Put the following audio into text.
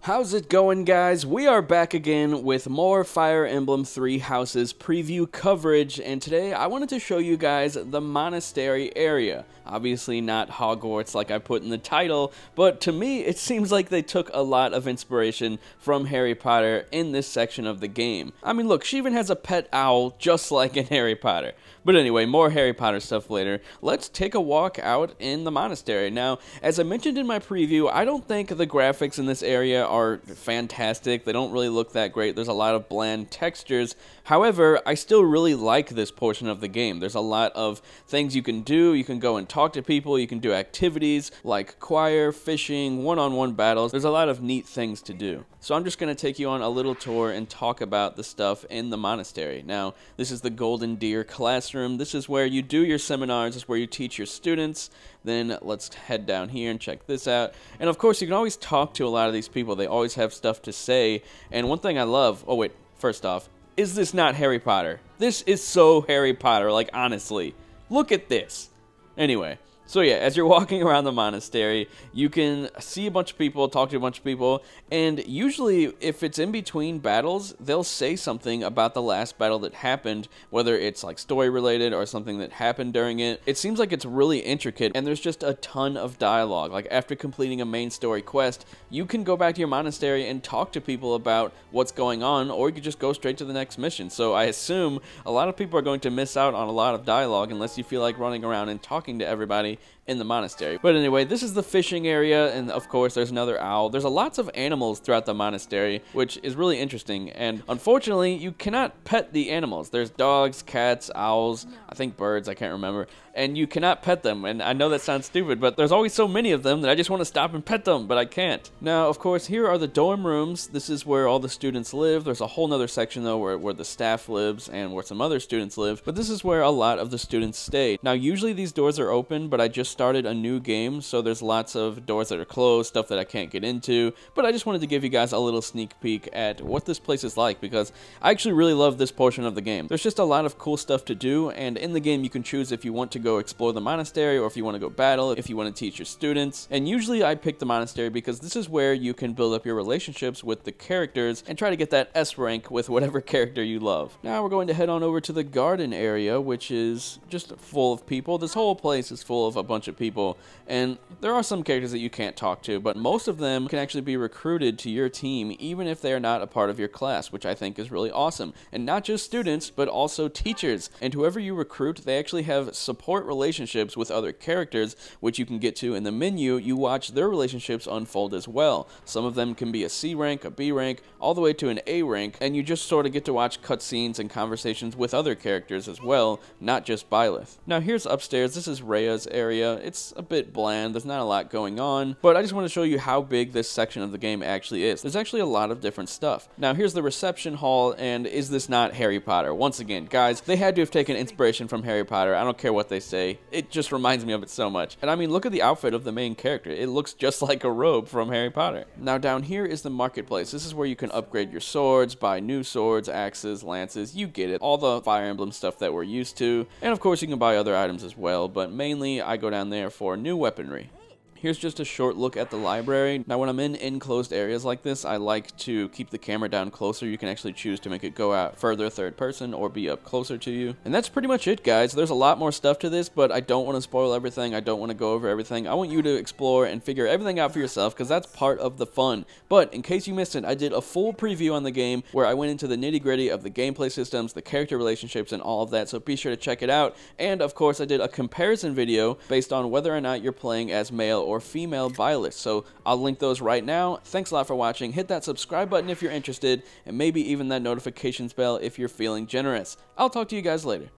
How's it going, guys? We are back again with more Fire Emblem Three Houses preview coverage, and today I wanted to show you guys the Monastery area. Obviously not Hogwarts like I put in the title, but to me it seems like they took a lot of inspiration from Harry Potter in this section of the game. I mean, look, she even has a pet owl just like in Harry Potter. But anyway, more Harry Potter stuff later. Let's take a walk out in the monastery. Now, as I mentioned in my preview, I don't think the graphics in this area are fantastic. They don't really look that great. There's a lot of bland textures. However, I still really like this portion of the game. There's a lot of things you can do. You can go and talk to people. You can do activities like choir, fishing, one-on-one battles. There's a lot of neat things to do. So I'm just going to take you on a little tour and talk about the stuff in the monastery. Now, this is the Golden Deer classroom. This is where you do your seminars. This is where you teach your students. Then let's head down here and check this out. And of course, you can always talk to a lot of these people. They always have stuff to say. And one thing I love, oh wait, first off, is this not Harry Potter? This is so Harry Potter, like honestly. Look at this. Anyway. So yeah, as you're walking around the monastery, you can see a bunch of people, talk to a bunch of people, and usually if it's in between battles, they'll say something about the last battle that happened, whether it's like story related or something that happened during it. It seems like it's really intricate, and there's just a ton of dialogue. Like after completing a main story quest, you can go back to your monastery and talk to people about what's going on, or you could just go straight to the next mission. So I assume a lot of people are going to miss out on a lot of dialogue unless you feel like running around and talking to everybody in the monastery. But anyway, this is the fishing area, and of course there's another owl. There's lots of animals throughout the monastery, which is really interesting, and unfortunately you cannot pet the animals. There's dogs, cats, owls, I think birds, I can't remember, and you cannot pet them. And I know that sounds stupid, but there's always so many of them that I just want to stop and pet them, but I can't. Now, of course, here are the dorm rooms. This is where all the students live. There's a whole nother section though where the staff lives and where some other students live, but this is where a lot of the students stay. Now, usually these doors are open, but I just started a new game, so there's lots of doors that are closed, stuff that I can't get into, but I just wanted to give you guys a little sneak peek at what this place is like, because I actually really love this portion of the game. There's just a lot of cool stuff to do, and in the game you can choose if you want to go explore the monastery, or if you want to go battle, if you want to teach your students. And usually I pick the monastery because this is where you can build up your relationships with the characters and try to get that S rank with whatever character you love. Now we're going to head on over to the garden area, which is just full of people. This whole place is full of a bunch of people, and there are some characters that you can't talk to, but most of them can actually be recruited to your team even if they are not a part of your class, which I think is really awesome. And not just students, but also teachers. And whoever you recruit, they actually have support relationships with other characters, which you can get to in the menu. You watch their relationships unfold as well. Some of them can be a C rank, a B rank, all the way to an A rank, and you just sort of get to watch cutscenes and conversations with other characters as well, not just Byleth. Now here's upstairs. This is Rhea's area. It's a bit bland. There's not a lot going on, but I just want to show you how big this section of the game actually is. There's actually a lot of different stuff. Now here's the reception hall, and is this not Harry Potter? Once again, guys, they had to have taken inspiration from Harry Potter. I don't care what they say. It just reminds me of it so much. And I mean, look at the outfit of the main character. It looks just like a robe from Harry Potter. Now down here is the marketplace. This is where you can upgrade your swords, buy new swords, axes, lances, you get it. All the Fire Emblem stuff that we're used to. And of course you can buy other items as well, but mainly I go down there for new weaponry. Here's just a short look at the library. Now when I'm in enclosed areas like this, I like to keep the camera down closer. You can actually choose to make it go out further third person or be up closer to you. And that's pretty much it, guys. There's a lot more stuff to this, but I don't want to spoil everything. I don't want to go over everything. I want you to explore and figure everything out for yourself, because that's part of the fun. But in case you missed it, I did a full preview on the game where I went into the nitty-gritty of the gameplay systems, the character relationships, and all of that, so be sure to check it out. And of course, I did a comparison video based on whether or not you're playing as male or female Byleth, so I'll link those right now. Thanks a lot for watching. Hit that subscribe button if you're interested, and maybe even that notifications bell if you're feeling generous. I'll talk to you guys later.